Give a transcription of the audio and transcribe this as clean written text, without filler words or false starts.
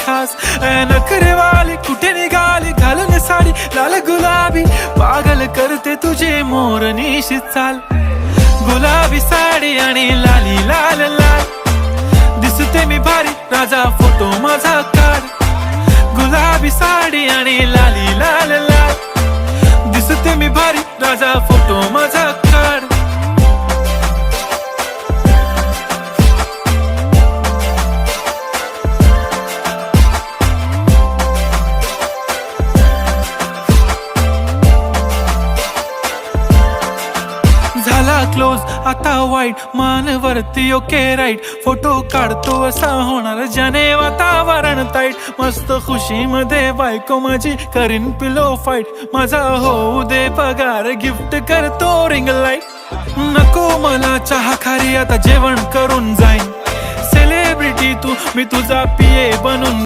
खास. नखरेवाली कुठे निघाली घालून साडी लाल गुलाबी, पागल करते तुझे मोरनीशी चाल. गुलाबी साडी आणि लाली लाल लाल, दिसते मी भारी राजा फोटो माझा काढ. गुलाबी साडी आणि लाली लाल लाल, दिसते मी भारी राजा फोटो माझा काढ. झाला क्लोज आता वाईट, मानवरती ओके राईट. फोटो काढतो असा होणार ज्याने वातावरण ताईट. मस्त खुशी मध्ये बायको माझी करीन पिलो फाईट. माझा होऊ दे पगार गिफ्ट करतो रिंग लाईट. नको मला चहा खारी आता जेवण करून जाईन. सेलिब्रिटी तू मी तुझा पिये बनून